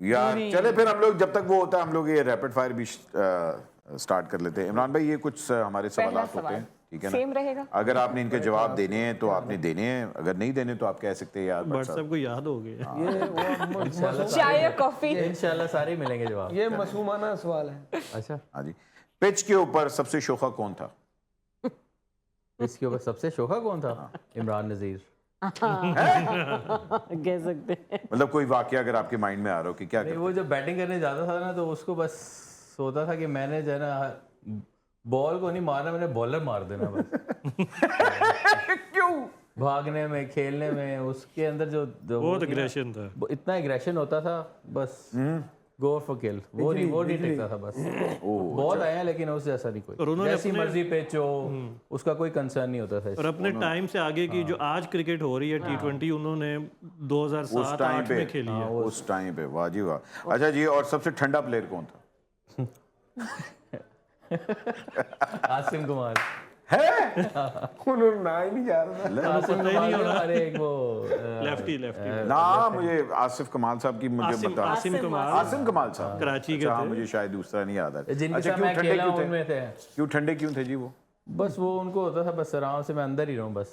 यार चले फिर हम लोग, जब तक वो होता है हम लोग ये रैपिड फायर भी स्टार्ट कर लेते हैं। इमरान भाई, ये कुछ हमारे पहला सवाल होते हैं, ठीक है सेम ना? रहेगा। अगर आपने इनके जवाब देने हैं तो आपने देने हैं, अगर नहीं देने तो आप कह सकते हैं यार बट सबको याद हो गया। ये चाय या कॉफी? इंशाल्लाह सारे मिलेंगे जवाब। ये मासूमाना सवाल है। अच्छा, हाँ जी। पिच के ऊपर सबसे शोखा कौन था? इसके ऊपर सबसे शोखा कौन था? इमरान नज़ीर। कह सकते हैं। मतलब कोई वाकया अगर आपके माइंड में आ रहा हो कि क्या नहीं, वो जब बैटिंग करने जाता था ना तो उसको बस सोता था कि मैंने जो है ना बॉल को नहीं मारना, मैंने बॉलर मार देना बस। क्यों? भागने में, खेलने में, उसके अंदर जो बहुत एग्रेशन था। इतना एग्रेशन होता था बस। गो फॉर किल, वो नहीं टिकता था बस। बहुत आया लेकिन उससे ऐसा नहीं और कोई, उन्होंने जैसी मर्जी पिच हो उसका कोई कंसर्न नहीं होता था। और अपने टाइम से आगे की जो आज क्रिकेट हो रही है T20, उन्होंने उस 2007-8 में खेली है। उस टाइम पे, वाह जी वाह। अच्छा जी, और सबसे ठंडा प्लेयर कौन था? आसिम कुमार है? उन्होंने ना ही नहीं जा रहा। आसिम कुमार, अरे एक वो लेफ्टी ना, मुझे आसिफ कमाल साहब की मुझे बता। आसिम कुमार आसिम कमाल साहब कराची के अच्छा, हाँ, थे। मुझे शायद दूसरा नहीं याद आ रहा। जिनके अच्छा, साथ क्यों मैं ठंडे खेला क्यों उनमें थे? थे। क्यों ठंडे क्यों थे जी वो? बस वो उनको होता था बस आराम से मैं अंदर ही रहूं बस,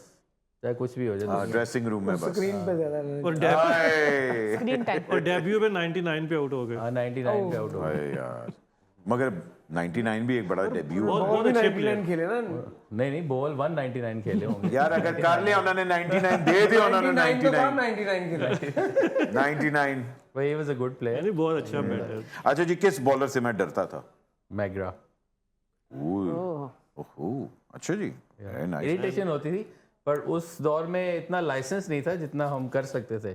चाहे कुछ भी हो जाए। ड्रेसिंग रूम में बस। स्क्रीन पे ज्यादा और हाय स्क्रीन टाइम। और डेब्यू पे 99 पे आउट हो गए। 99 पे आउट हो गए। हाय यार, मगर 99 भी एक बड़ा डेब्यू। बहुत अच्छे प्लेयर। खेले ना। नहीं बॉल 199 खेले होंगे। यार अगर कर लिया उन्होंने 99 दे दिया उन्होंने 99 99 खेले। 99। He was a good player. यानी बहुत अच्छा बैटर। अच्छा जी, किस बॉलर से मैं डरता था? मैग्रा। ओहो, अच्छा जी, वेरी नाइस। इरिटेशन होती थी पर उस दौर में इतना लाइसेंस नहीं था जितना हम कर सकते थे।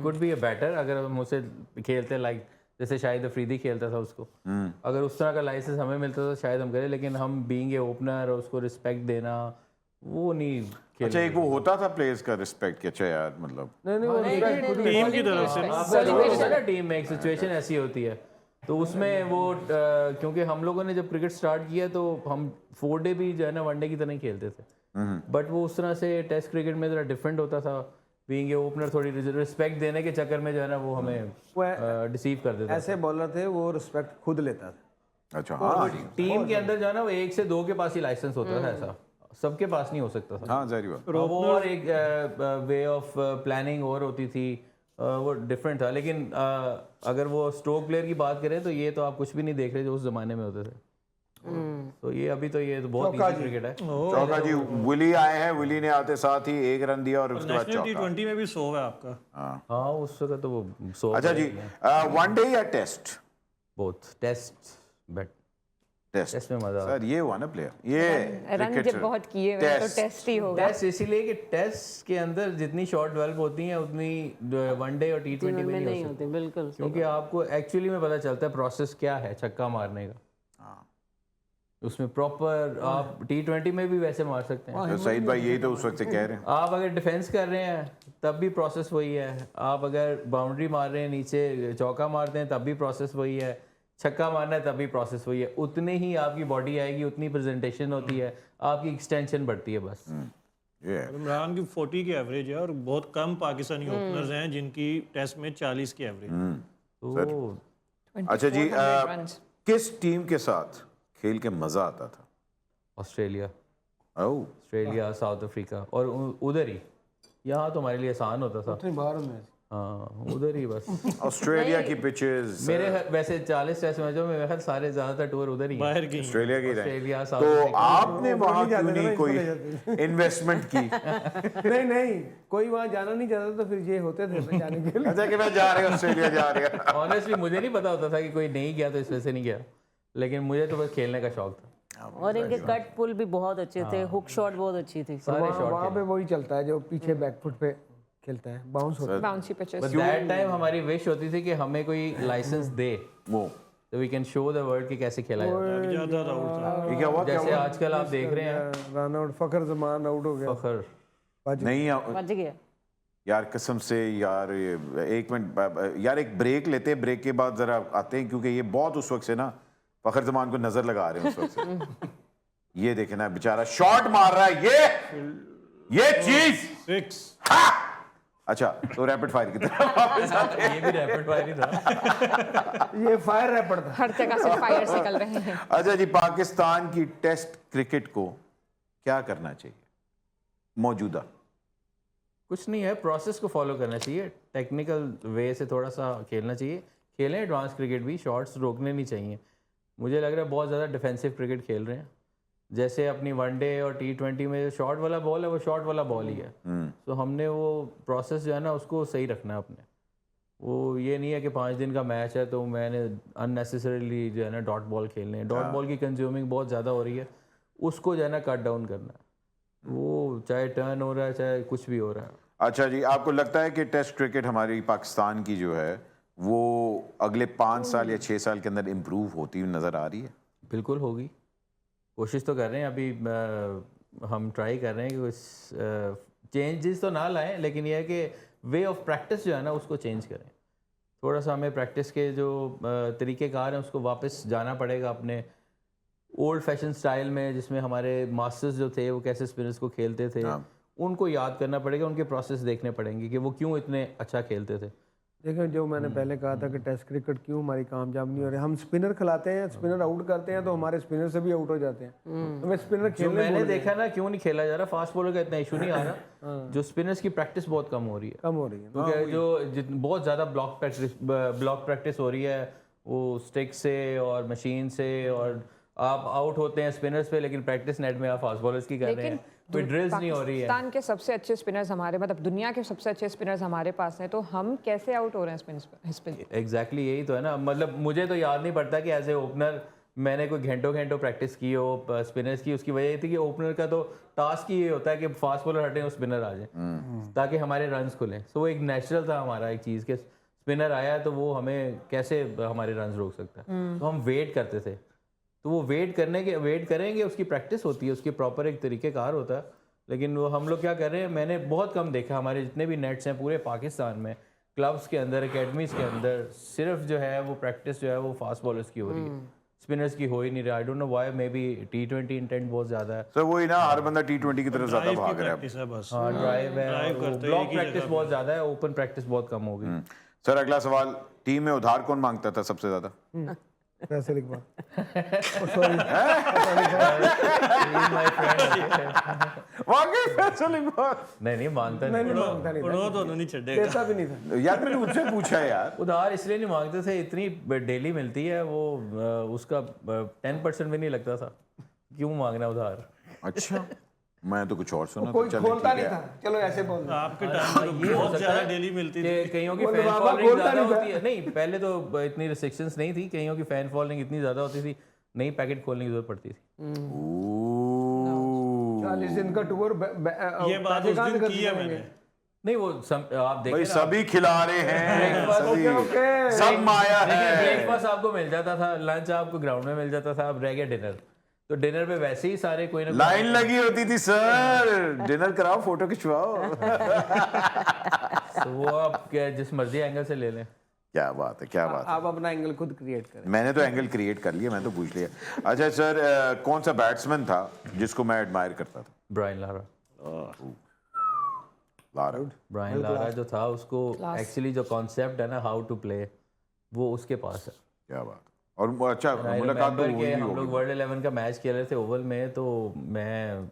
कुड बी अ बैटर अगर हम उसे खेलते, लाइक जैसे शाहिद अफरीदी खेलता था उसको, अगर उस तरह का लाइसेंस हमें मिलता था शायद हम करें, लेकिन हम बीइंग ए ओपनर और उसको रिस्पेक्ट देना वो नहीं खेल। अच्छा, एक वो होता था प्लेयर्स का रिस्पेक्ट कि अच्छा यार, मतलब नहीं वो टीम की तरफ से आपका टीम में एक सिचुएशन ऐसी होती है तो उसमें वो क्योंकि हम लोगों ने जब क्रिकेट स्टार्ट किया तो हम 4 डे भी जो है ना वनडे की तरह ही खेलते थे, बट वो उस तरह से टेस्ट क्रिकेट में जरा डिफरेंट होता था। बीइंग ए ओपनर थोड़ी रिस्पेक्ट देने के चक्कर में जो है ना वो हमें डिसीव कर देता। ऐसे बॉलर थे वो रिस्पेक्ट खुद लेता था। अच्छा, हाँ टीम के अंदर जो है ना वो 1 से 2 के पास ही लाइसेंस होता था, ऐसा सबके पास नहीं हो सकता था। हाँ, जारी बात। वो और एक वे ऑफ प्लानिंग और होती थी, वो डिफरेंट था। लेकिन अगर वो स्ट्रोक प्लेयर की बात करें तो ये तो आप कुछ भी नहीं देख रहे जो उस जमाने में होते थे। तो ये अभी तो ये तो बहुत इजी क्रिकेट है। चौका जी, विली आए हैं, विली ने आते साथ ही 1 रन दिया और उसके बाद नेशनल चौका। T20 में भी 100 है आपका। हाँ उस वक्त तो वो 100। अच्छा जी, वनडे या test? Both test, but test test में मजा सर, ये हुआ ना प्लेयर, ये रन जब cricketer। बहुत किए हुए हैं तो Test। टेस्ट ही होगा। टेस्ट इसीलिए कि टेस्ट के अंदर जितनी शॉट डेवलप होती हैं उतनी वनडे और T20 में में नहीं नहीं हो होते, बिल्कुल सकती, क्योंकि आपको एक्चुअली में पता चलता है प्रोसेस क्या है छक्का मारने का। उसमें प्रॉपर आप T20 में भी वैसे मार सकते हैं। तो सईद भाई यही तो उस वक्त से कह रहे हैं। आप अगर डिफेंस कर रहे हैं तब भी प्रोसेस वही है, आप अगर बाउंड्री मार रहे हैं नीचे चौका मारते हैं तब भी प्रोसेस वही है, छक्का मारना है तब भी प्रोसेस वही है। उतने ही आपकी बॉडी आएगी, उतनी प्रेजेंटेशन होती है, आपकी एक्सटेंशन बढ़ती है बस। ये है। इमरान की 40 की एवरेज है और बहुत कम पाकिस्तानी ओपनर्स हैं जिनकी टेस्ट में 40 की एवरेज। तो अच्छा जी, 2400 runs। किस टीम के साथ खेल के मजा आता था? ऑस्ट्रेलिया, ओह, ऑस्ट्रेलिया, साउथ अफ्रीका और उधर ही। यहाँ तो हमारे लिए आसान होता था। अपनी बाहर में हाँ उधर ही बस। ऑस्ट्रेलिया की पिचेस मेरे वैसे 40 टेस्ट मैचों में मेरे ख्याल सारे ज्यादातर टूर उधर ही हैं। बाहर की ऑस्ट्रेलिया की रहे। ऑस्ट्रेलिया, साउथ तो अफ्रीका। आपने वहां क्यों जाते नहीं थे, कोई चले इन्वेस्टमेंट की? नहीं कोई वहाँ जाना नहीं चाहता तो फिर ये होते थे जाने के लिए। अच्छा कि मैं जा रहा हूँ ऑस्ट्रेलिया, जा रहा हूँ। ऑनेस्टली मुझे नहीं पता होता था कि कोई नहीं गया तो इस वजह से नहीं गया, लेकिन मुझे तो बस खेलने का शौक था। और इनके कट पुल भी बहुत अच्छे थे, हुक शॉट बहुत अच्छी थी। सारे शॉट वहाँ पे वही चलता है जो पीछे बैकफुट पे खेलता है, बाउंस होता है। Bouncy pitches. But that time हमारी विश होती थी कि हमें कोई लाइसेंस दे वो तो we can show the world कि कैसे खेला जाता है। ज्यादा आउट था। ये क्या हुआ? जैसे आजकल आप देख रहे हैं रन आउट, फखर जमान आउट हो गया। फखर नहीं बच गया। यार, कसम से यार, एक मिनट यार, एक ब्रेक लेते हैं, ब्रेक के बाद जरा आते हैं क्योंकि ये बहुत उस वक्त से ना फखर जमान को नजर लगा रहे हैं उस वक्त से। ये देखे ना बेचारा शॉट मार रहा है, ये चीज 6 अच्छा, तो रैपिड फायर की तरह वापस आते हैं। ये भी रैपिड फायर ही था। ये फायर रैपर था। हर जगह से फायर्स निकल रहे हैं। अच्छा जी, पाकिस्तान की टेस्ट क्रिकेट को क्या करना चाहिए मौजूदा? कुछ नहीं है, प्रोसेस को फॉलो करना चाहिए, टेक्निकल वे से थोड़ा सा खेलना चाहिए। खेलें एडवांस क्रिकेट भी, शॉट्स रोकने नहीं चाहिए। मुझे लग रहा है बहुत ज़्यादा डिफेंसिव क्रिकेट खेल रहे हैं। जैसे अपनी वनडे और T20 में जो शॉट वाला बॉल है वो शॉट वाला बॉल ही है। तो हमने वो प्रोसेस जो है ना उसको सही रखना है अपने। वो ये नहीं है कि 5 दिन का मैच है तो मैंने अननेसेसरीली जो है ना डॉट बॉल खेलने हैं। डॉट बॉल की कंज्यूमिंग बहुत ज़्यादा हो रही है, उसको जो है ना कट डाउन करना है। वो चाहे टर्न हो रहा है चाहे कुछ भी हो रहा है। अच्छा जी, आपको लगता है कि टेस्ट क्रिकेट हमारी पाकिस्तान की जो है वो अगले 5 साल या 6 साल के अंदर इम्प्रूव होती हुई नज़र आ रही है? बिल्कुल होगी, कोशिश तो कर रहे हैं। अभी हम ट्राई कर रहे हैं कि कुछ चेंजेस तो ना लाएं, लेकिन यह है कि वे ऑफ प्रैक्टिस जो है ना उसको चेंज करें। थोड़ा सा हमें प्रैक्टिस के जो तरीक़ेकार हैं उसको वापस जाना पड़ेगा अपने ओल्ड फैशन स्टाइल में, जिसमें हमारे मास्टर्स जो थे वो कैसे स्पिनर्स को खेलते थे। उनको याद करना पड़ेगा, उनके प्रोसेस देखने पड़ेंगे कि वो क्यों इतने अच्छा खेलते थे। देखिए, जो मैंने पहले कहा था कि टेस्ट क्रिकेट क्यों हमारी कामयाब नहीं हो रही, हम स्पिनर खिलाते हैं, स्पिनर आउट करते हैं तो हमारे स्पिनर से भी आउट हो जाते हैं। हमें स्पिनर जो खेलने मैंने देखा ना क्यों नहीं खेला जा रहा, फास्ट बॉलर का इतना इशू नहीं आ रहा, जो स्पिनर्स की प्रैक्टिस बहुत कम हो रही है। कम हो रही है। क्योंकि जो बहुत ज़्यादा ब्लॉक प्रैक्टिस हो रही है वो स्टिक से और मशीन से, और आप आउट होते हैं स्पिनर्स पे, लेकिन प्रैक्टिस नेट में आप फास्ट बॉलर्स की कर रहे हैं, कोई ड्रिल्स नहीं हो रही है। पाकिस्तान के सबसे अच्छे स्पिनर्स हमारे, मतलब दुनिया के सबसे अच्छे स्पिनर्स हमारे पास हैं, तो हम कैसे आउट हो रहे हैं स्पिन? एग्जैक्टली यही तो है ना। मतलब मुझे तो याद नहीं पड़ता कि एज ए ओपनर मैंने कोई घंटों प्रैक्टिस की हो स्पिनर्स की। उसकी वजह ये थी कि ओपनर का तो टास्क ही ये होता है कि फास्ट बॉलर हटें और स्पिनर आ जाए ताकि हमारे रन्स खुलें। सो वो एक नेचुरल था हमारा एक चीज़ के स्पिनर आया तो वो हमें कैसे हमारे रन्स रोक सकता है। तो हम वेट करते थे, तो वो वेट करेंगे, उसकी प्रैक्टिस होती है, उसकी प्रॉपर एक तरीक़ेकार होता है। लेकिन वो हम लोग क्या कर रहे हैं, मैंने बहुत कम देखा हमारे जितने भी नेट्स हैं पूरे पाकिस्तान में, क्लब्स के अंदर, एकेडमीज़ के अंदर, सिर्फ जो है वो प्रैक्टिस जो है वो फास्ट बॉलर्स की हो रही है, स्पिनर्स की हो ही नहीं रहा। I don't know why, may be T20 intent बहुत ज़्यादा है। सर वही ना, हर बंदा T20 की तरफ ज़्यादा ड्राइव की भाग रहा है। प्रैक्टिस है बस। हाँ, ड्राइव है, ड्राइव करते हैं ब्लॉक एक ही प्रैक्टिस जगह बहुत ज़्यादा है, ओपन प्रैक्टिस बहुत कम हो गई। सर अगला सवाल, टीम में उधार कौन मांगता था सबसे ज़्यादा? पैसे लिखवा। वाकई फैसल इकबाल? नहीं मांगता नहीं नहीं। मांगता नहीं उड़ो तो नहीं था, छड़ेगा। देता भी नहीं था। यार मैंने मुझसे पूछा है यार। उधार इसलिए नहीं मांगते थे, इतनी डेली मिलती है वो, उसका 10% भी नहीं लगता था, क्यों मांगना उधार। अच्छा, मैं तो कुछ और सुना। कोई तो चलो खोलता ठीक नहीं है। था, चलो ऐसे बोल दो। आपके टाइम में ये हो बहुत सकता ज़्यादा है डेली मिलती थी। कि कईयों की वो फैन बाबा फॉलोइंग खोलता ज़्यादा नहीं था। होती है। नहीं, पहले तो इतनी रिस्ट्रिक्शंस नहीं थी, कईयों की फैन फॉलोइंग इतनी ज़्यादा होती थी, नई पैकेट खोलने की जरूरत पड़ती थी। ओह। 40 दिन का टूर ये बात उस दिन की है मैंने। नहीं वो आप भाई देखें सभी खिला रहे हैं, सभी ओके। सब माया है। ब्रेकफास्ट आपको मिल जाता था, लंच आपको ग्राउंड में मिल जाता था, अब रह गया डिनर। तो डिनर पे वैसे ही सारे कोई ना कोई लाइन लगी होती थी सर, डिनर कराओ, फोटो खिंचवाओ। तो वो आप क्या जिस मर्जी एंगल से ले लें। क्या बात है, क्या बात है। आप अपना एंगल खुद क्रिएट करें। मैंने तो एंगल क्रिएट कर लिया, मैं तो पूछ लिया। अच्छा सर, कौन सा बैट्समैन था जिसको मैं एडमायर करता था? Brian Lara. Lara. Brian Lara जो था, उसको एक्चुअली जो कॉन्सेप्ट है ना हाउ टू प्ले, वो उसके पास है। क्या बात। और अच्छा आई मुलाकात तो रिमेंबर हुई कि भी हम लोग होगी। वर्ल्ड 11 का मैच खेल रहे थे ओवल में, तो मैं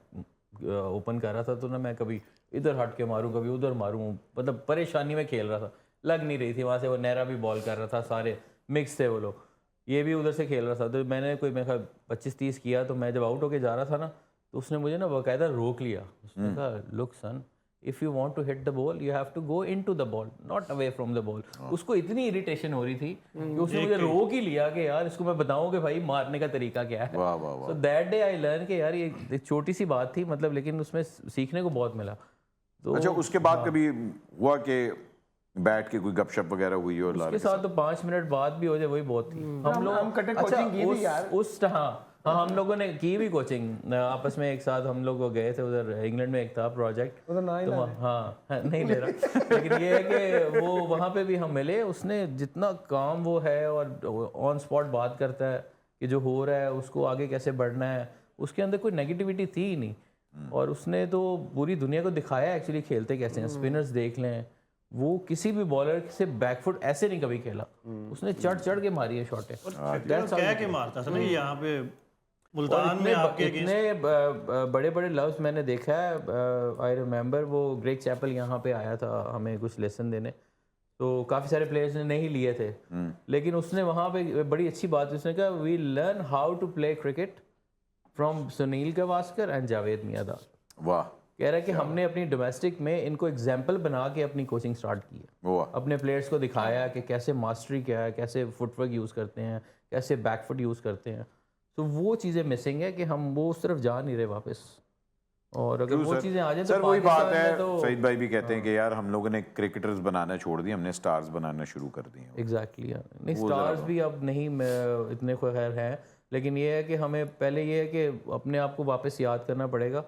ओपन कर रहा था, तो ना मैं कभी इधर हट के मारूं, कभी उधर मारूं, मतलब परेशानी में खेल रहा था, लग नहीं रही थी। वहाँ से वो नहरा भी बॉल कर रहा था, सारे मिक्स थे वो लोग, ये भी उधर से खेल रहा था। तो मैंने कोई मेरे ख्याल 25-30 किया, तो मैं जब आउट होके जा रहा था ना, तो उसने मुझे ना बाकायदा रोक लिया। उसने कहा, look son, if you want to hit the ball you have to go into the ball, not away from the ball. उसको इतनी इरिटेशन हो रही थी कि उसने मुझे रोक ही लिया कि यार इसको मैं बताऊं कि भाई मारने का तरीका क्या है। वाह वाह वाह। So that day I learn कि यार ये एक छोटी सी बात थी, मतलब लेकिन उसमें सीखने को बहुत मिला। तो अच्छा उसके बाद कभी हुआ कि बैठ के कोई गपशप वगैरह हुई और उसके साथ तो 5 मिनट बाद भी हो जाए वही बहुत थी। हम लोग कटे कोचिंग की थी यार। उस हाँ हम लोगों ने की भी कोचिंग आपस में, एक साथ हम लोग गए थे उधर इंग्लैंड में, एक था प्रोजेक्ट, तो हाँ नहीं ले रहा लेकिन ये है कि वो वहाँ पे भी हम मिले। उसने जितना काम वो है और ऑन स्पॉट बात करता है कि जो हो रहा है उसको आगे कैसे बढ़ना है, उसके अंदर कोई नेगेटिविटी थी ही नहीं। और उसने तो पूरी दुनिया को दिखाया एक्चुअली खेलते कैसे हैं। स्पिनर्स देख लें, वो किसी भी बॉलर से बैकफुट ऐसे नहीं कभी खेला, उसने चढ़ के मारी है शॉट। कह के मारता था ना कि यहाँ पे मुल्तान में आपके इतने बड़े बड़े लव्स मैंने देखा है। आई रिमेम्बर वो ग्रेग चैपल यहाँ पे आया था हमें कुछ लेसन देने, तो काफ़ी सारे प्लेयर्स ने नहीं लिए थे, लेकिन उसने वहाँ पे बड़ी अच्छी बात उसने कहा, we learn how to play cricket from Sunil Gavaskar and Javed Miandad. वाह, कह रहा है कि हमने अपनी डोमेस्टिक में इनको एग्जाम्पल बना के अपनी कोचिंग स्टार्ट की है, वाह। अपने प्लेयर्स को दिखाया कि कैसे मास्टरी क्या है, कैसे फुटवर्क यूज़ करते हैं, कैसे बैकफुट यूज़ करते हैं। तो वो चीज़ें मिसिंग है कि हम वो उस तरफ जा नहीं रहे वापस, और अगर वो चीज़ें आ जाए सर तो वही बात पाकिस्तान है, में तो सईद भाई भी कहते हैं कि यार हम लोगों ने क्रिकेटर्स बनाना छोड़ दिया, हमने स्टार्स बनाना शुरू कर दिए। एग्जैक्टली नहीं, स्टार्स भी अब नहीं इतने खैर हैं, लेकिन ये है कि हमें पहले ये है कि अपने आप को वापस याद करना पड़ेगा,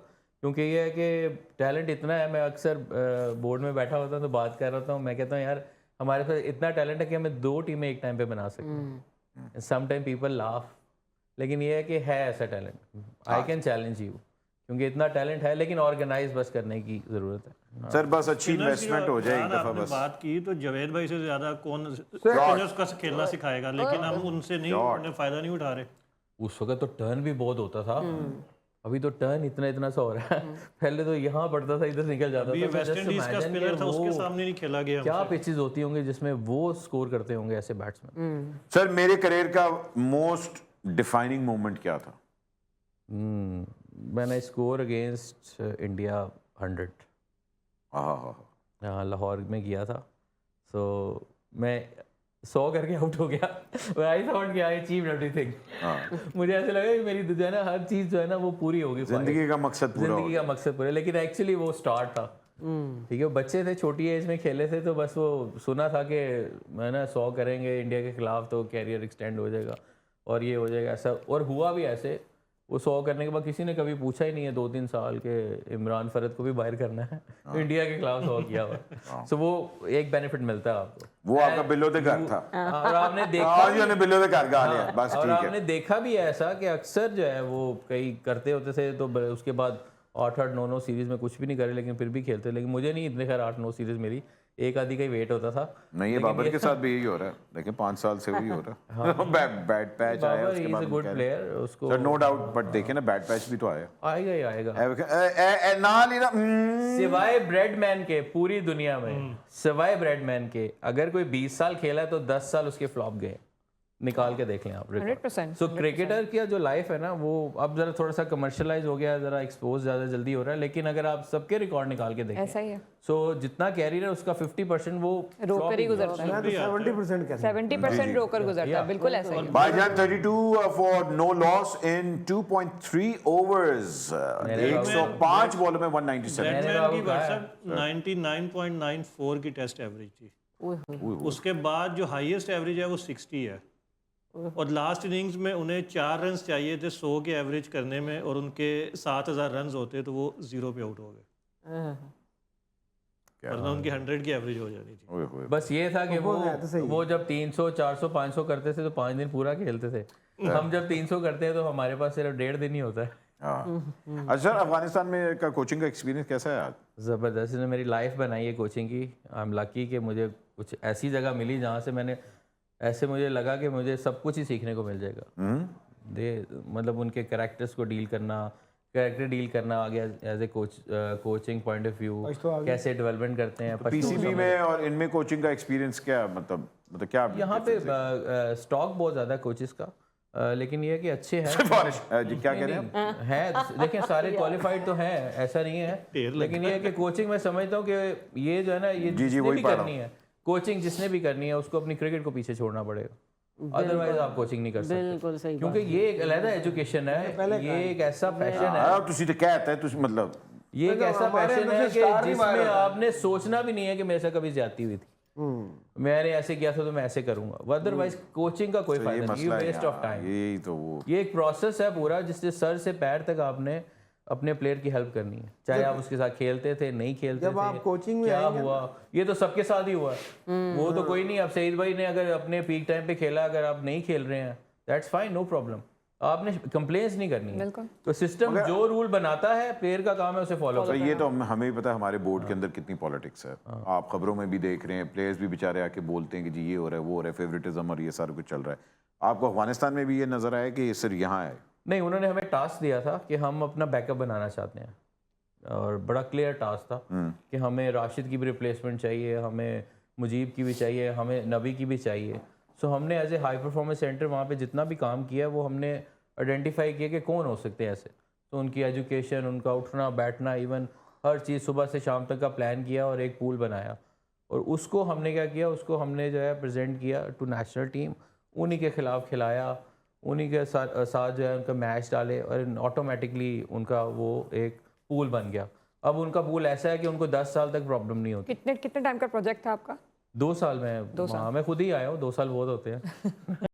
क्योंकि ये है कि टैलेंट इतना है। मैं अक्सर बोर्ड में बैठा होता हूँ तो बात कर रहा हूँ, मैं कहता हूँ यार हमारे पास इतना टैलेंट है कि हमें 2 टीमें एक टाइम पे बना सकते हैं। सम टाइम पीपल लाफ, लेकिन ये है कि है ऐसा talent, I can challenge you, क्योंकि इतना टैलेंट है, लेकिन ऑर्गेनाइज बस करने की ज़रूरत है। सर बस अच्छी इन्वेस्टमेंट हो जाए एक दफ़ा आपने बस। बात की तो जावेद भाई से ज्यादा कौन स्पिनर्स का खेलना सिखाएगा, लेकिन हम उनसे नहीं, उन्हें फायदा नहीं उठा रहे। उस वक्त तो टर्न भी बहुत होता था, अभी तो टर्न इतना सा हो रहा है। पहले तो यहाँ पड़ता था, इधर निकल जाता अभी था। वेस्ट इंडीज का स्पिनर था, उसके सामने नहीं खेला गया। क्या पिचेस होती होंगी जिसमें वो स्कोर करते होंगे ऐसे बैट्समैन। सर मेरे करियर का मोस्ट डिफाइनिंग मोमेंट क्या था? When I score against India 100, हाँ, लाहौर में किया था। सो मैं 100 करके आउट हो गया। आई थॉट कि आई अचीव्ड एवरीथिंग। मुझे ऐसे लगा कि मेरी जो है ना हर चीज़ जो है ना वो पूरी होगी, जिंदगी का मकसद पूरा हो जिंदगी का मकसद पूरा। लेकिन एक्चुअली वो स्टार्ट था, ठीक है, बच्चे थे, छोटी एज में खेले थे, तो बस वो सुना था कि मैं ना 100 करेंगे इंडिया के खिलाफ तो कैरियर एक्सटेंड हो जाएगा और ये हो जाएगा, ऐसा। और हुआ भी ऐसे। वो 100 करने के बाद किसी ने कभी पूछा ही नहीं है 2-3 साल के इमरान फरद को भी बाहर करना है, इंडिया के खिलाफ 100 किया हुआ। सो वो एक बेनिफिट मिलता है आपको। वो आपका बिलो दे घर था, और आपने देखा आज ने बिलो दे घर गा लिया, बस और ठीक है। आपने देखा भी है ऐसा कि अक्सर जो है वो कई करते होते थे, तो उसके बाद 8-8, 9-9 सीरीज में कुछ भी नहीं करे, लेकिन फिर भी खेलते। लेकिन मुझे नहीं इतने खैर 8-9 सीरीज मेरी, एक आधी का ही वेट होता था। नहीं, ये बाबर के साथ भी यही हो रहा है, देखिए 5 साल से वही हो रहा है। बैड पैच आया बाबर उसके इज बाद अ गुड प्लेयर, उसको सर नो डाउट, बट देखिए ना बैड पैच भी तो आया। आएगा ही आएगा। ना लेना सिवाय ब्रेडमैन के पूरी दुनिया में, सिवाय ब्रेडमैन के अगर कोई 20 साल खेला है तो 10 साल उसके फ्लॉप गए, निकाल के देख लें आप। 100%। सो क्रिकेटर की जो लाइफ है ना वो अब जरा थोड़ा सा कमर्शलाइज हो गया है, जरा एक्सपोज ज़्यादा जल्दी हो रहा है, लेकिन अगर आप सबके रिकॉर्ड निकाल के देखें, ऐसा ही है। सो जितना कैरियर है उसका 50% वो रोकर ही गुजरता है, मैं तो 70% कहता 70% रोकर गुजरता है, बिल्कुल ऐसा ही है। भाईजान 32 for no loss in 2.3 overs, 105 बॉलों में 197। बैट्समैन की व्हाट्सएप 99.94 की टेस्ट एवरेज थी। उसके बाद जो हाईएस्ट एवरेज है वो 60 है, और लास्ट इनिंग्स में उन्हें 4 रन चाहिए थे 100 के एवरेज करने में, और उनके 7000 रन होते तो वो 0 पे आउट हो गए, वरना उनकी 100 की एवरेज हो जानी थी। बस ये था कि वो जब 300, 400, 500 करते थे तो 5 दिन पूरा खेलते थे। हम जब 300 करते हैं तो हमारे पास सिर्फ 1.5 दिन ही होता है। अच्छा सर, अफगानिस्तान में का कोचिंग का एक्सपीरियंस कैसा है आज? ज़बरदस्त, इसने मेरी लाइफ बनाई है कोचिंग की। आई एम लकी कि मुझे कुछ ऐसी जगह मिली जहाँ से मैंने ऐसे मुझे लगा कि मुझे सब कुछ ही सीखने को मिल जाएगा। मतलब उनके कैरेक्टर्स को डील करना, कैरेक्टर डील करना आ गया as a coaching point of view, कैसे डेवलपमेंट करते हैं। पीसीबी में और इनमें कोचिंग का एक्सपीरियंस क्या, मतलब क्या यहाँ पे स्टॉक बहुत ज़्यादा कोचेस का, लेकिन ये है कि अच्छे हैं। क्या कह रहे हैं? है, देखिए सारे क्वालिफाइड तो हैं, ऐसा नहीं है, लेकिन ये है कि कोचिंग मैं समझता हूँ कि ये जो है ना, ये जिसने भी करनी है कोचिंग, जिसने भी करनी है उसको अपनी क्रिकेट को पीछे छोड़ना पड़ेगा, अदरवाइज आप कोचिंग नहीं कर सकते। बिल्कुल सही, क्योंकि ये एक अलग एजुकेशन है, ये एक ऐसा पैशन है, तुसी तो कहते हैं तुसी, मतलब ये एक ऐसा पैशन है कि जिसमें आपने सोचना भी नहीं है कि मेरे साथ कभी ज्यादती हुई थी, मैंने ऐसे किया था तो मैं ऐसे करूंगा, अदरवाइज कोचिंग का कोई फायदा नहीं, वेस्ट ऑफ टाइम। यही तो वो ये एक प्रोसेस है पूरा, जिससे सर से पैर तक आपने अपने प्लेयर की हेल्प करनी है, चाहे आप उसके साथ खेलते थे, नहीं खेलते जब थे, आप कोचिंग में क्या हुआ, ये तो सबके साथ ही हुआ है। वो तो कोई नहीं, अब सईद भाई ने अगर अपने पीक टाइम पे खेला, अगर आप नहीं खेल रहे हैं दैट्स फाइन, नो प्रॉब्लम, आपने कंप्लेंट्स नहीं करनी है। बिल्कुल। तो सिस्टम जो रूल बनाता है प्लेयर का काम है उसे फॉलो तो ये तो हमें ही पता है हमारे बोर्ड के अंदर कितनी पॉलिटिक्स है। आप खबरों में भी देख रहे हैं, प्लेयर्स भी बेचारे आके बोलते हैं कि जी ये हो रहा है वो हो रहा है, फेवरेटिज्म और ये सारा कुछ चल रहा है। आपको अफगानिस्तान में भी ये नजर आया कि ये सिर्फ यहाँ है? नहीं, उन्होंने हमें टास्क दिया था कि हम अपना बैकअप बनाना चाहते हैं और बड़ा क्लियर टास्क था कि हमें राशिद की भी रिप्लेसमेंट चाहिए, हमें मुजीब की भी चाहिए, हमें नबी की भी चाहिए। सो हमने as a high performance centre वहाँ पे जितना भी काम किया वो हमने आइडेंटिफाई किया कि कौन हो सकते हैं ऐसे। तो उनकी एजुकेशन, उनका उठना बैठना, इवन हर चीज़ सुबह से शाम तक का प्लान किया और एक पूल बनाया। और उसको हमने क्या किया, उसको हमने जो है प्रेजेंट किया टू नेशनल टीम, उन्हीं के ख़िलाफ़ खिलाया, उन्हीं के साथ जो है उनका मैच डाले और ऑटोमेटिकली उनका वो एक पूल बन गया। अब उनका पूल ऐसा है कि उनको 10 साल तक प्रॉब्लम नहीं होती। कितने टाइम का प्रोजेक्ट था आपका? 2 साल में, हाँ, मैं खुद ही आया हूँ, 2 साल बहुत होते हैं।